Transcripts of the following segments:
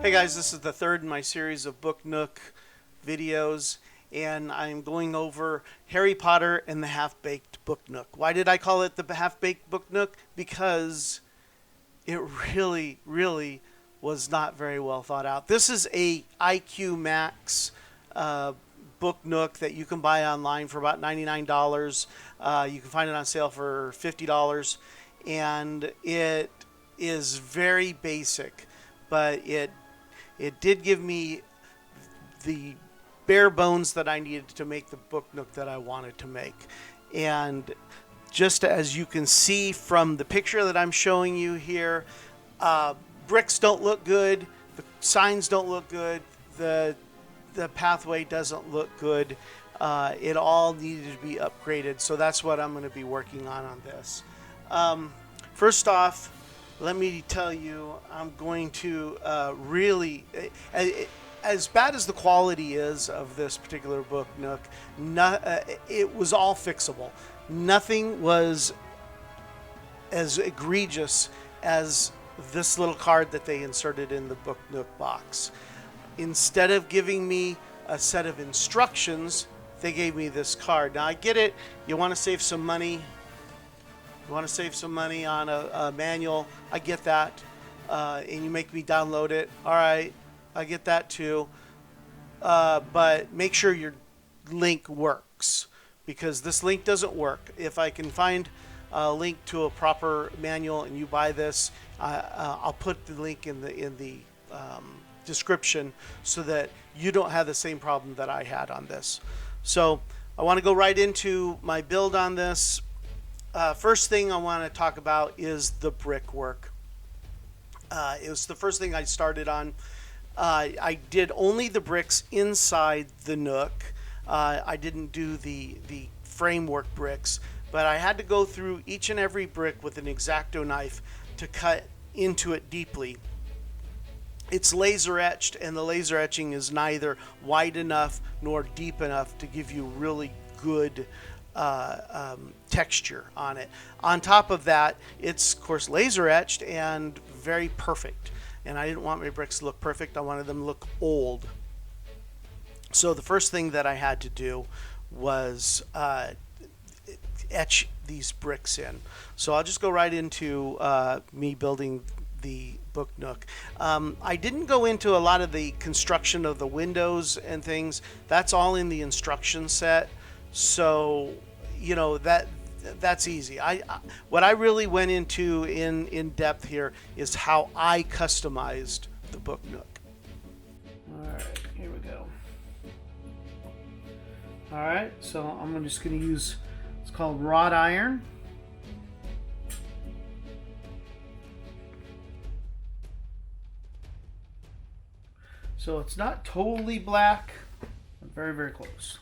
Hey guys, this is the third in my series of Book Nook videos, and I'm going over Harry Potter and the Half-Baked Book Nook. Why did I call it the Half-Baked Book Nook? Because it really was not very well thought out. This is a IQ Max Book Nook that you can buy online for about $99. You can find it on sale for $50, and it is very basic, but it did give me the bare bones that I needed to make the Book Nook that I wanted to make. And just as you can see from the picture that I'm showing you here, bricks don't look good, the signs don't look good, the pathway doesn't look good. It all needed to be upgraded, so that's what I'm going to be working on this. First off, let me tell you, I'm going to really, as bad as the quality is of this particular Book Nook, it was all fixable. Nothing was as egregious as this little card that they inserted in the Book Nook box. Instead of giving me a set of instructions, they gave me this card. Now I get it, you want to save some money. You want to save some money on a manual, I get that, and you make me download it. All right, I get that too, but make sure your link works, because this link doesn't work. If I can find a link to a proper manual and you buy this, I'll put the link in the description so that you don't have the same problem that I had on this. So I want to go right into my build on this. First thing I want to talk about is the brickwork. It was the first thing I started on. I did only the bricks inside the Nook. I didn't do the framework bricks, but I had to go through each and every brick with an X-Acto knife to cut into it deeply. It's laser etched, and the laser etching is neither wide enough nor deep enough to give you really good texture on it. On top of that, it's of course laser etched and very perfect, and I didn't want my bricks to look perfect. I wanted them to look old. So the first thing that I had to do was etch these bricks in. So I'll just go right into me building the Book Nook. I didn't go into a lot of the construction of the windows and things. That's all in the instruction set. So, you know, that's easy. What I really went into in depth here is how I customized the Book Nook. All right, here we go. All right, so I'm just going to use, it's called wrought iron. So it's not totally black, but very close.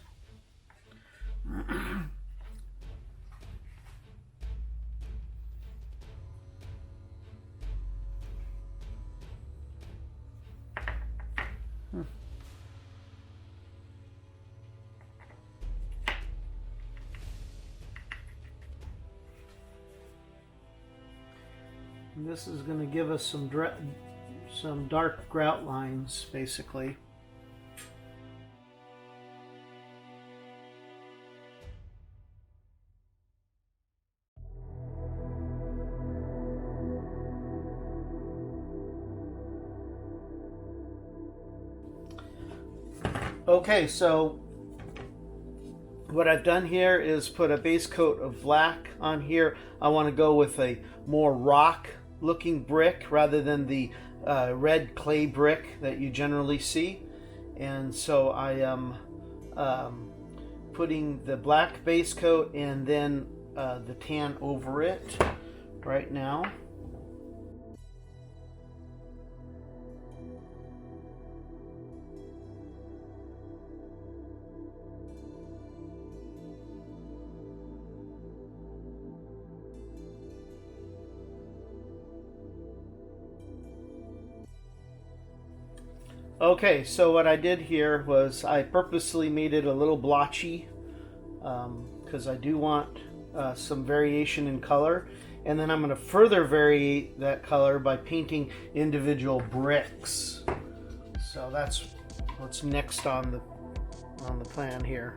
And this is going to give us some dark grout lines, basically. Okay, so what I've done here is put a base coat of black on here. I want to go with a more rock looking brick rather than the red clay brick that you generally see. And so I am putting the black base coat and then the tan over it right now. Okay, so what I did here was I purposely made it a little blotchy because I do want some variation in color. and then I'm going to further vary that color by painting individual bricks. So that's what's next on the plan here.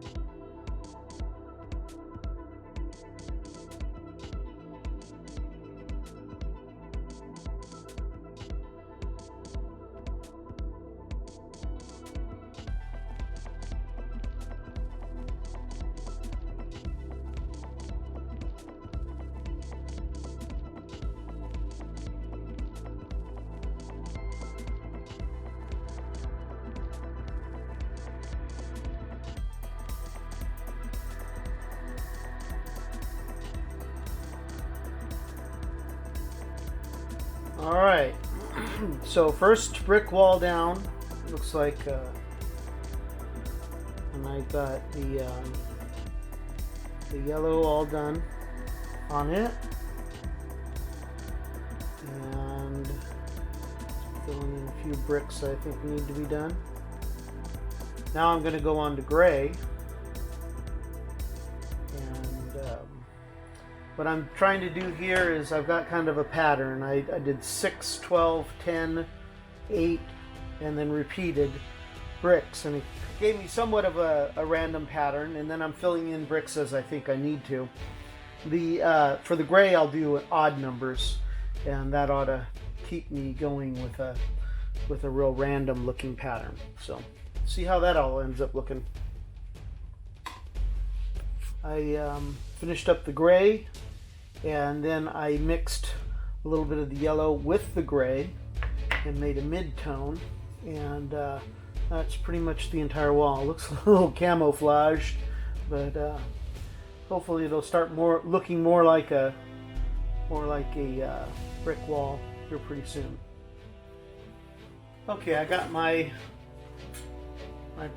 All right, so first brick wall down, looks like, and I got the yellow all done on it, and filling in a few bricks I think need to be done. Now I'm going to go on to gray. What I'm trying to do here is I've got kind of a pattern. I did 6, 12, 10, 8, and then repeated bricks. And it gave me somewhat of a random pattern, and then I'm filling in bricks as I think I need to. For the gray, I'll do odd numbers, and that ought to keep me going with a real random looking pattern. So see how that all ends up looking. I finished up the gray, and then I mixed a little bit of the yellow with the gray and made a mid-tone, and that's pretty much the entire wall. It looks a little camouflaged, but hopefully it'll start looking more like a brick wall here pretty soon. Okay, I got my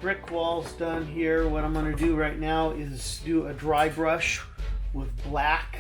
brick walls done here. What I'm going to do right now is do a dry brush with black.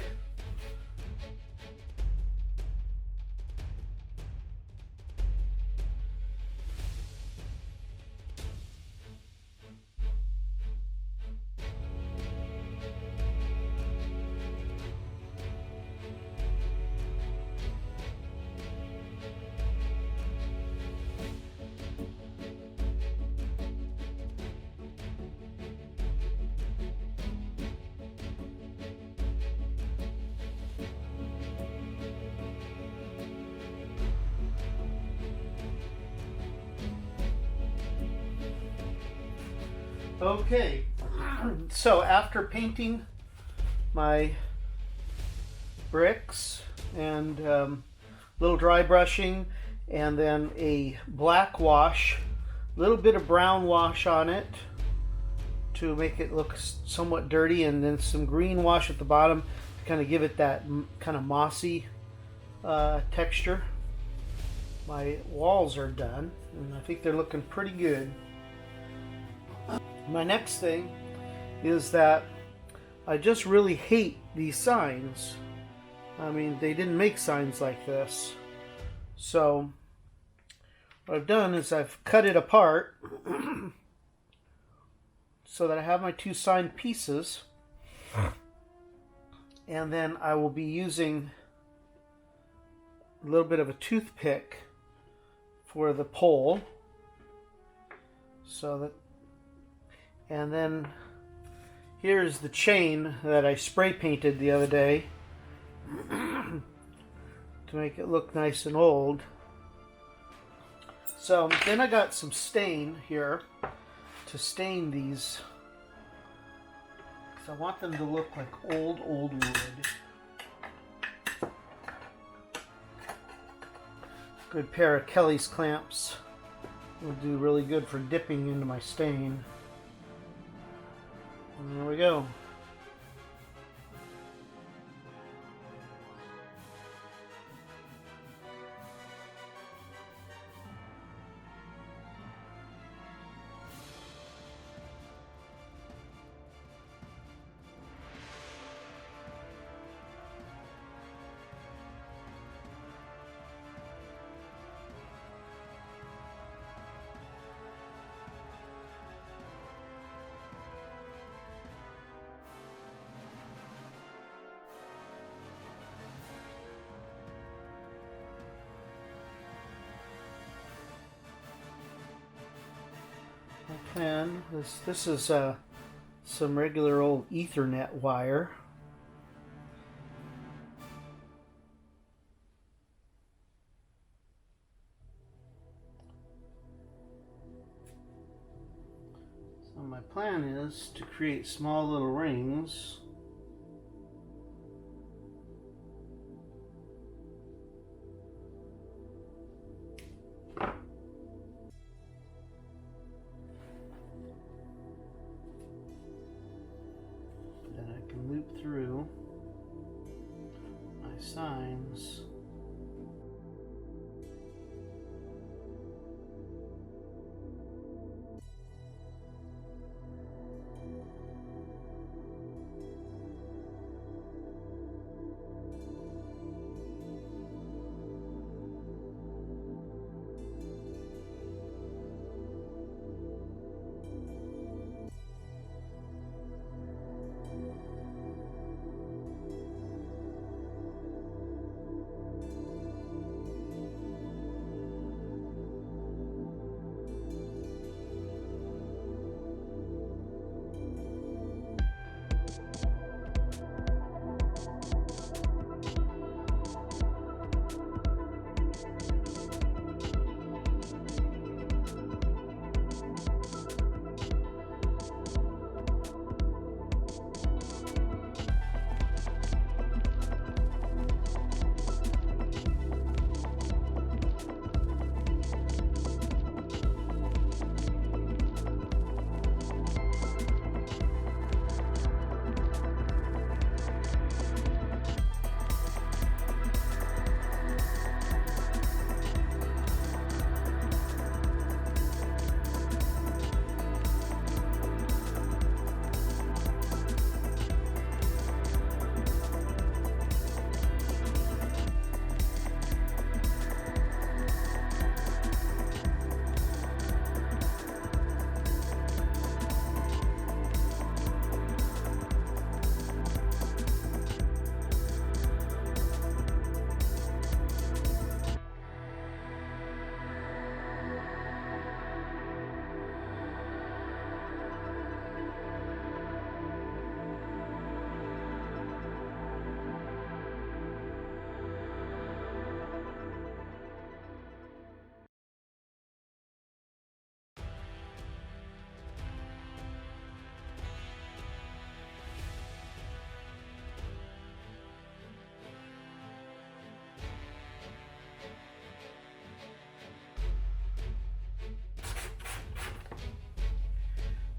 Okay, so after painting my bricks and little dry brushing and then a black wash, a little bit of brown wash on it to make it look somewhat dirty, and then some green wash at the bottom to kind of give it that kind of mossy texture. My walls are done, and I think they're looking pretty good. My next thing is that I just really hate these signs. I mean, they didn't make signs like this. So what I've done is I've cut it apart so that I have my two sign pieces, and then I will be using a little bit of a toothpick for the pole, so that, and then here's the chain that I spray painted the other day to make it look nice and old. So then I got some stain here to stain these, because I want them to look like old wood. Good pair of Kelly's clamps will do really good for dipping into my stain. And there we go. plan. This is some regular old Ethernet wire. So my plan is to create small little rings. Loop through my signs.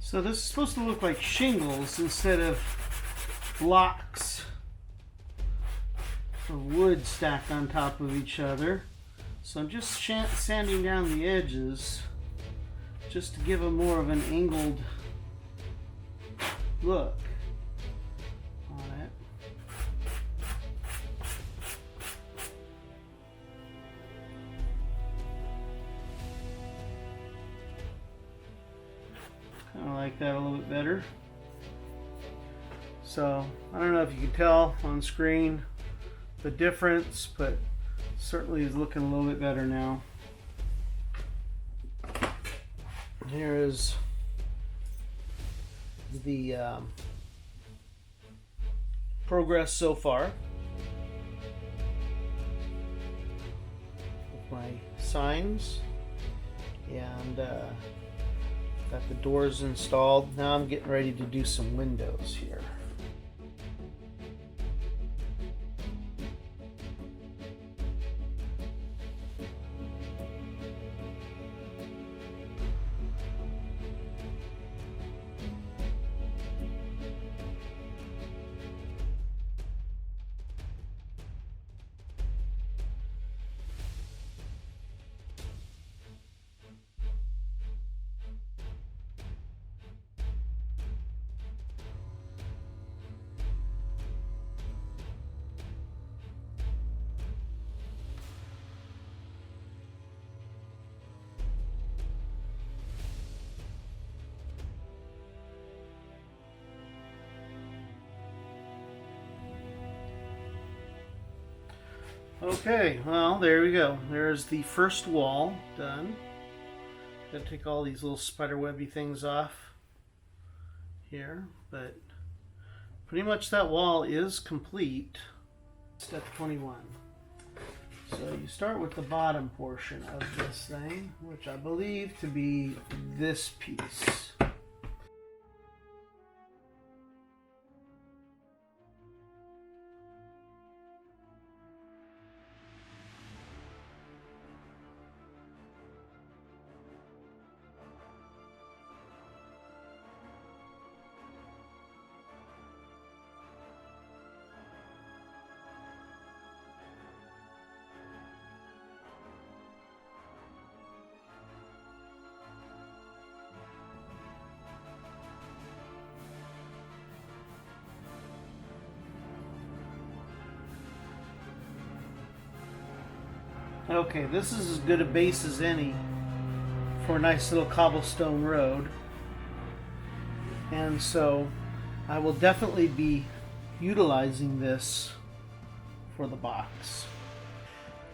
So this is supposed to look like shingles instead of blocks of wood stacked on top of each other. So I'm just sanding down the edges just to give them more of an angled look on it. Kind of like that a little bit better. So I don't know if you can tell on screen the difference, but certainly is looking a little bit better now. Here is the progress so far with my signs, and got the doors installed. Now I'm getting ready to do some windows here. Okay, well, there we go. There's the first wall done. Gotta take all these little spiderwebby things off here, but pretty much that wall is complete. Step 21. So you start with the bottom portion of this thing, which I believe to be this piece. Okay, this is as good a base as any for a nice little cobblestone road. And so I will definitely be utilizing this for the box.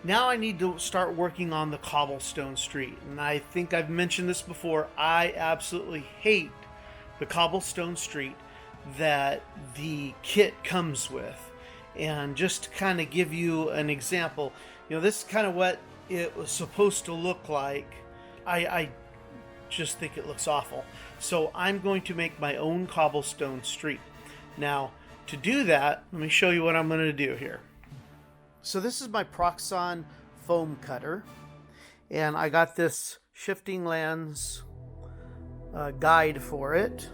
Now I need to start working on the cobblestone street. And I think I've mentioned this before. I absolutely hate the cobblestone street that the kit comes with. And just to kind of give you an example, you know, this is kind of what it was supposed to look like. I just think it looks awful. So I'm going to make my own cobblestone street. Now, to do that, let me show you what I'm going to do here. So this is my Proxxon foam cutter. And I got this shifting lands guide for it.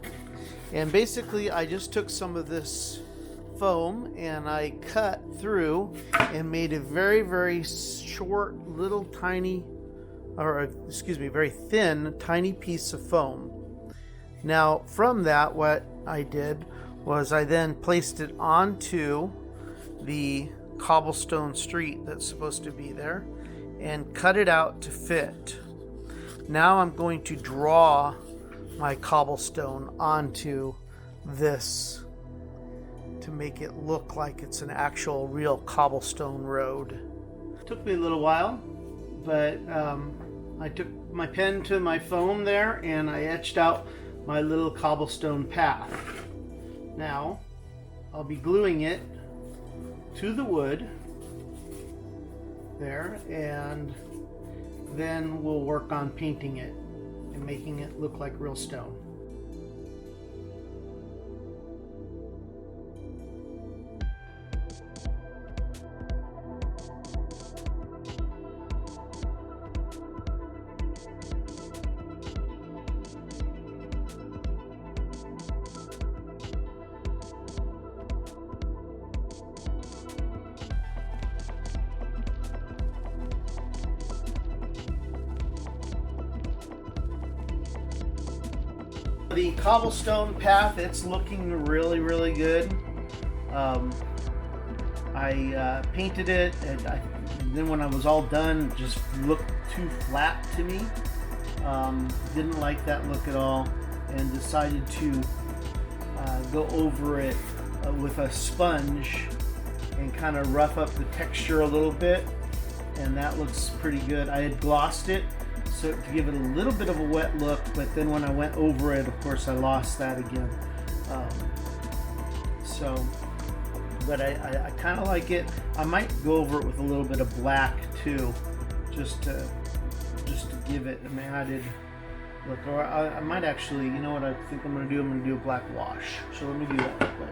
And basically, I just took some of this foam and I cut through and made a very, very short little tiny, or excuse me, very thin tiny piece of foam. Now from that, what I did was I then placed it onto the cobblestone street that's supposed to be there and cut it out to fit. Now I'm going to draw my cobblestone onto this to make it look like it's an actual real cobblestone road. Took me a little while, but I took my pen to my foam there and I etched out my little cobblestone path. Now I'll be gluing it to the wood there, and then we'll work on painting it and making it look like real stone. The cobblestone path, it's looking really, really good. I painted it, and then when I was all done, it just looked too flat to me. Didn't like that look at all, and decided to go over it with a sponge and kind of rough up the texture a little bit, and that looks pretty good. I had glossed it so to give it a little bit of a wet look, but then when I went over it, of course, I lost that again. But I kind of like it. I might go over it with a little bit of black too, just to give it an added look. Or I might actually, you know what I think I'm going to do? I'm going to do a black wash. So let me do that real quick.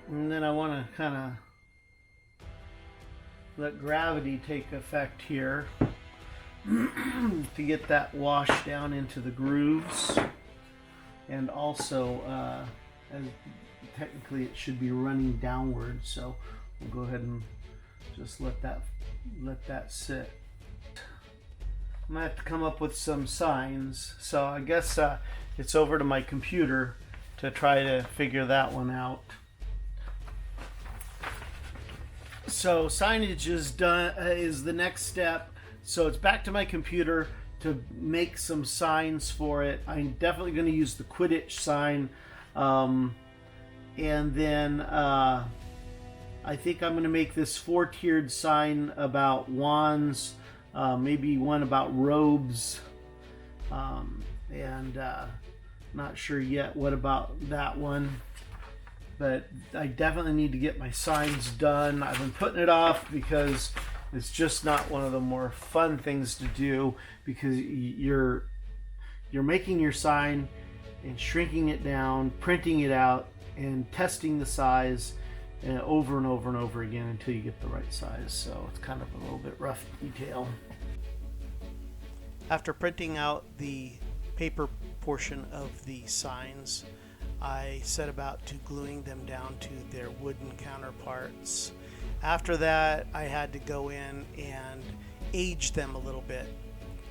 And then I want to kind of let gravity take effect here to get that wash down into the grooves. And also, as technically it should be running downward, so we'll go ahead and just let that sit. I'm gonna have to come up with some signs, so I guess it's over to my computer to try to figure that one out. So signage is done, is the next step. So it's back to my computer to make some signs for it. I'm definitely going to use the Quidditch sign, and then I think I'm going to make this 4-tiered sign about wands, maybe one about robes, and not sure yet what about that one. But I definitely need to get my signs done. I've been putting it off because it's just not one of the more fun things to do, because you're making your sign and shrinking it down, printing it out, and testing the size over and over and over again until you get the right size. So it's kind of a little bit rough detail. After printing out the paper portion of the signs, I set about to gluing them down to their wooden counterparts. After that, I had to go in and age them a little bit.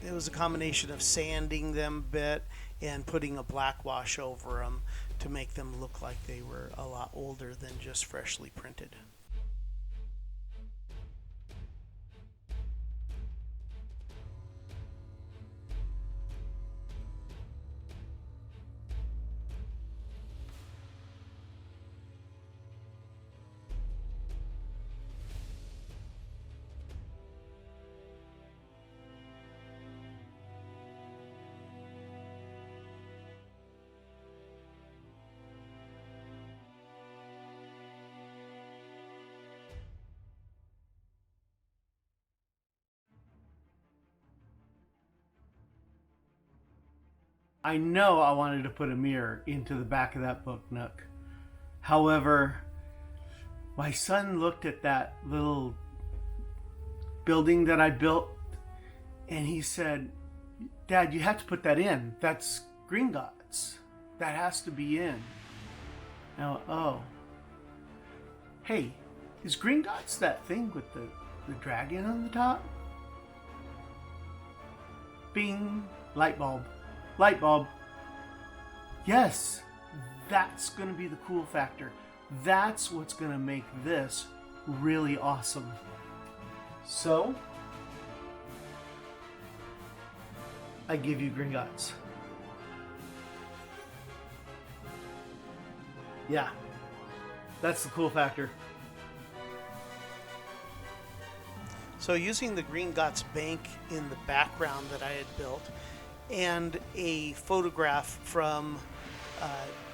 It was a combination of sanding them a bit and putting a black wash over them to make them look like they were a lot older than just freshly printed. I know I wanted to put a mirror into the back of that Book Nook. However, my son looked at that little building that I built and he said, "Dad, you have to put that in. That's Green Dots. That has to be in." Now, oh. Hey, is Green Dots that thing with the dragon on the top? Bing, light bulb. Light bulb. Yes, that's going to be the cool factor. That's what's going to make this really awesome. So, I give you Green Dots. Yeah, that's the cool factor. So using the Green Dots bank in the background that I had built, and a photograph from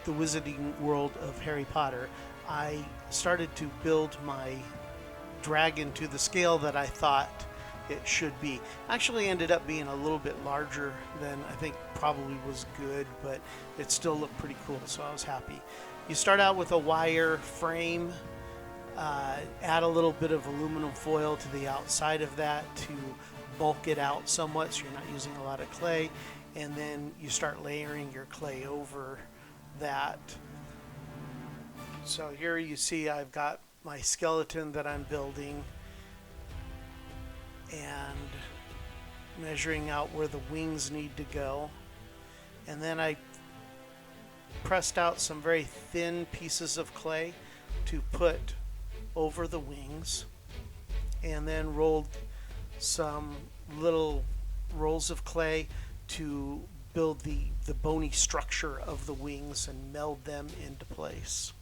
the Wizarding World of Harry Potter, I started to build my dragon to the scale that I thought it should be. Actually ended up being a little bit larger than I think probably was good, but it still looked pretty cool, so I was happy. You start out with a wire frame, add a little bit of aluminum foil to the outside of that to bulk it out somewhat so you're not using a lot of clay, and then you start layering your clay over that. So here you see I've got my skeleton that I'm building and measuring out where the wings need to go, and then I pressed out some very thin pieces of clay to put over the wings, and then rolled some little rolls of clay to build the bony structure of the wings and meld them into place.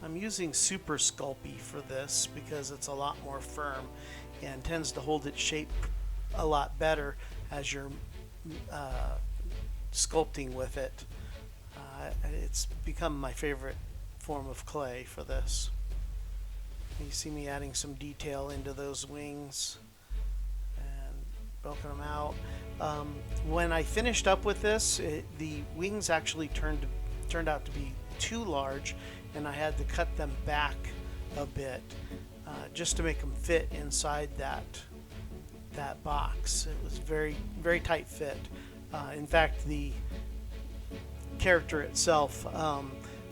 I'm using Super Sculpey for this because it's a lot more firm and tends to hold its shape a lot better as you're sculpting with it. It's become my favorite form of clay for this. You see me adding some detail into those wings and bulking them out. When I finished up with this, the wings actually turned out to be too large, and I had to cut them back a bit just to make them fit inside that box. It was very, very tight fit. In fact, the character itself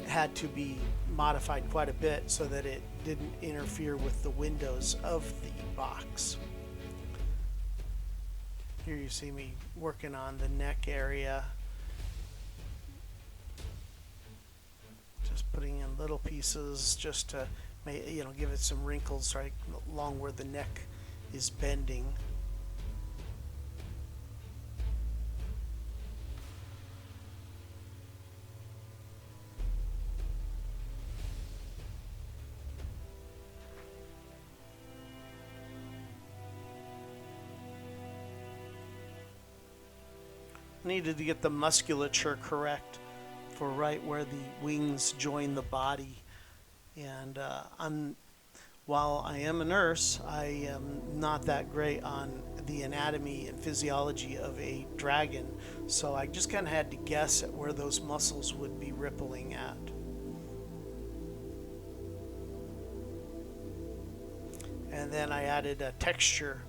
had to be modified quite a bit so that it didn't interfere with the windows of the box. Here you see me working on the neck area. Just putting in little pieces just to give it some wrinkles right along where the neck is bending. Needed to get the musculature correct for right where the wings join the body. And while I am a nurse, I am not that great on the anatomy and physiology of a dragon, so I just kind of had to guess at where those muscles would be rippling at. And then I added a texture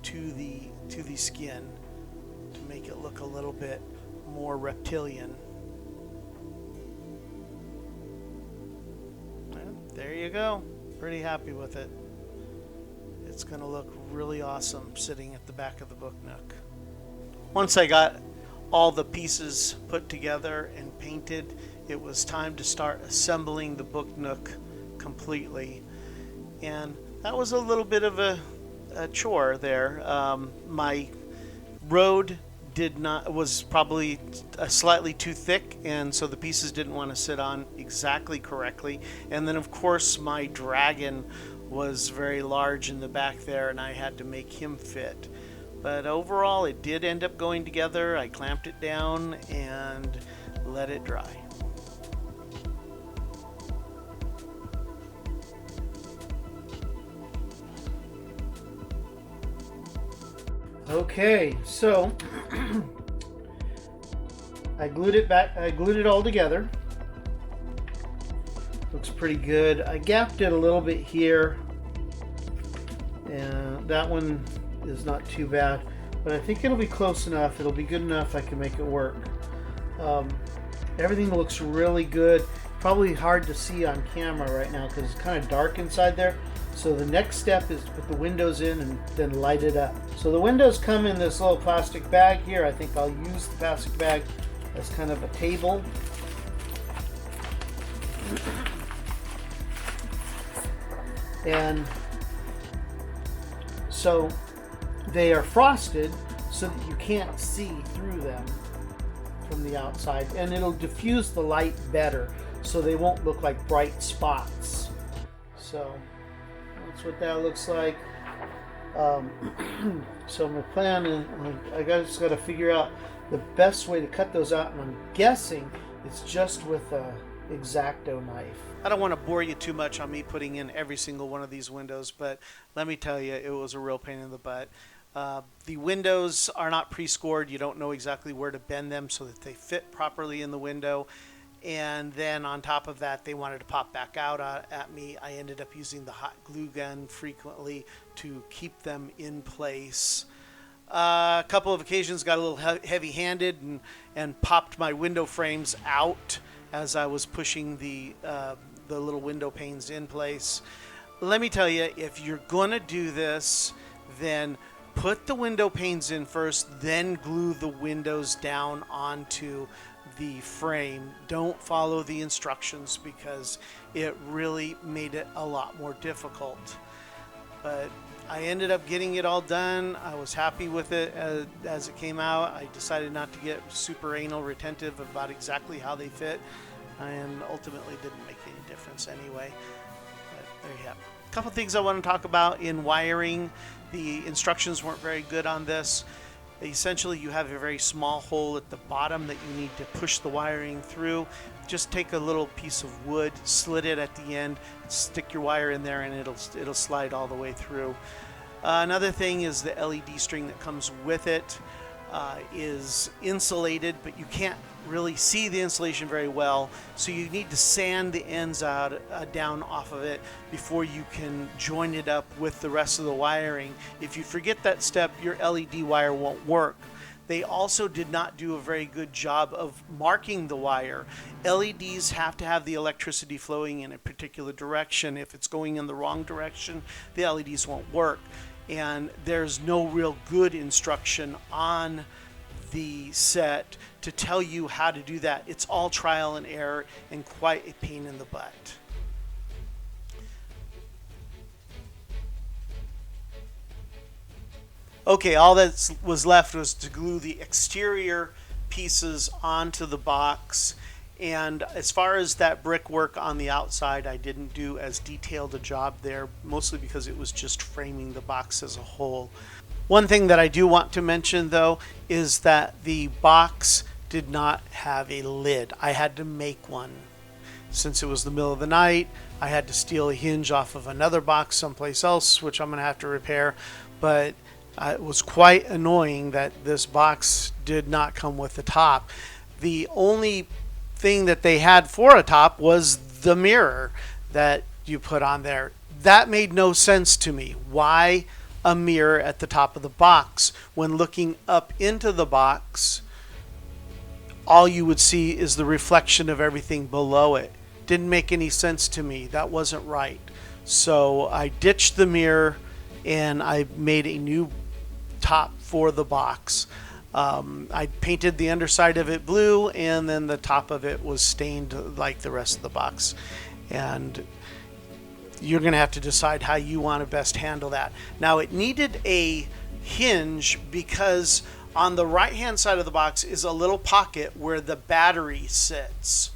to the skin to make it look a little bit more reptilian. And there you go. Pretty happy with it. It's going to look really awesome sitting at the back of the Book Nook. Once I got all the pieces put together and painted, it was time to start assembling the Book Nook completely. And that was a little bit of a chore there. My road was probably slightly too thick, and so the pieces didn't want to sit on exactly correctly. And then of course my dragon was very large in the back there, and I had to make him fit. But overall it did end up going together. I clamped it down and let it dry. Okay, so I glued it all together. Looks pretty good. I gapped it a little bit here, and that one is not too bad, but I think it'll be close enough. It'll be good enough I can make it work. Everything looks really good. Probably hard to see on camera right now because it's kind of dark inside there. So the next step is to put the windows in and then light it up. So the windows come in this little plastic bag here. I think I'll use the plastic bag as kind of a table. And so they are frosted so that you can't see through them from the outside, and it'll diffuse the light better so they won't look like bright spots. So that's what that looks like. So my plan is I just got to figure out the best way to cut those out, and I'm guessing it's just with a X-Acto knife. I don't want to bore you too much on me putting in every single one of these windows, but let me tell you, it was a real pain in the butt. The windows are not pre-scored. You don't know exactly where to bend them so that they fit properly in the window. And then on top of that, they wanted to pop back out at me. I ended up using the hot glue gun frequently to keep them in place. A couple of occasions got a little heavy-handed and popped my window frames out as I was pushing the little window panes in place. Let me tell you, if you're gonna do this, then put the window panes in first, then glue the windows down onto the frame. Don't follow the instructions because it really made it a lot more difficult. But I ended up getting it all done. I was happy with it as it came out. I decided not to get super anal retentive about exactly how they fit, and ultimately didn't make any difference anyway. But there you have it. A couple things I want to talk about in wiring. The instructions weren't very good on this. Essentially, you have a very small hole at the bottom that you need to push the wiring through. Just take a little piece of wood, slit it at the end, stick your wire in there, and it'll slide all the way through. Another thing is the LED string that comes with it is insulated, but you can't really see the insulation very well, so you need to sand the ends out down off of it before you can join it up with the rest of the wiring. If you forget that step, your LED wire won't work. They also did not do a very good job of marking the wire. LEDs have to have the electricity flowing in a particular direction. If it's going in the wrong direction, the LEDs won't work. And there's no real good instruction on the set to tell you how to do that. It's all trial and error and quite a pain in the butt. Okay, all that was left was to glue the exterior pieces onto the box. And as far as that brickwork on the outside, I didn't do as detailed a job there, mostly because it was just framing the box as a whole. One thing that I do want to mention, though, is that the box did not have a lid. I had to make one. Since it was the middle of the night, I had to steal a hinge off of another box someplace else, which I'm going to have to repair. But it was quite annoying that this box did not come with a top. The only thing that they had for a top was the mirror that you put on there. That made no sense to me. Why a mirror at the top of the box? When looking up into the box, all you would see is the reflection of everything below it. Didn't make any sense to me. That wasn't right. So I ditched the mirror and I made a new top for the box. I painted the underside of it blue, and then the top of it was stained like the rest of the box. And you're going to have to decide how you want to best handle that. Now, it needed a hinge because on the right hand side of the box is a little pocket where the battery sits,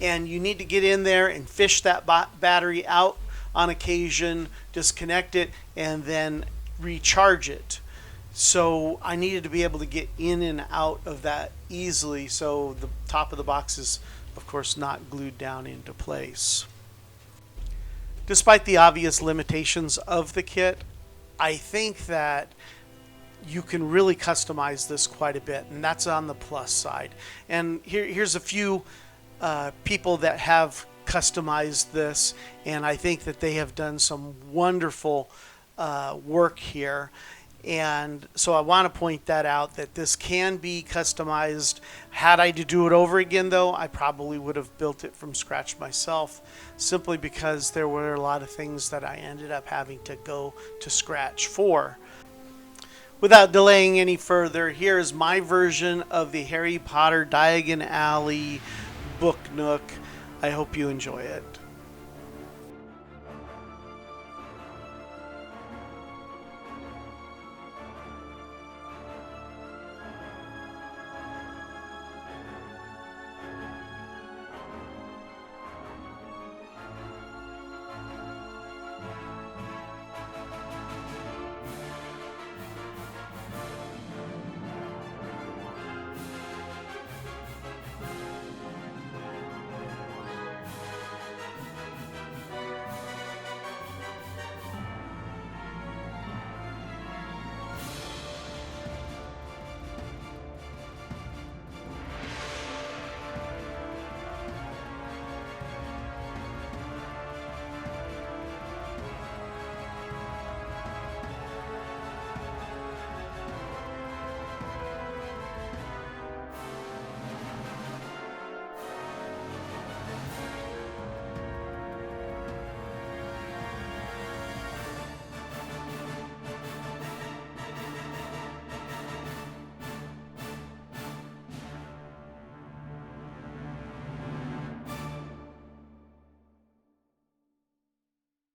and you need to get in there and fish that battery out on occasion, disconnect it, and then recharge it. So I needed to be able to get in and out of that easily, so the top of the box is, of course, not glued down into place. Despite the obvious limitations of the kit, I think that you can really customize this quite a bit, and that's on the plus side. And here's a few people that have customized this, and I think that they have done some wonderful work here. And so I want to point that out, that this can be customized. Had I to do it over again, though, I probably would have built it from scratch myself, simply because there were a lot of things that I ended up having to go to scratch for. Without delaying any further, here's my version of the Harry Potter Diagon Alley Book Nook. I hope you enjoy it.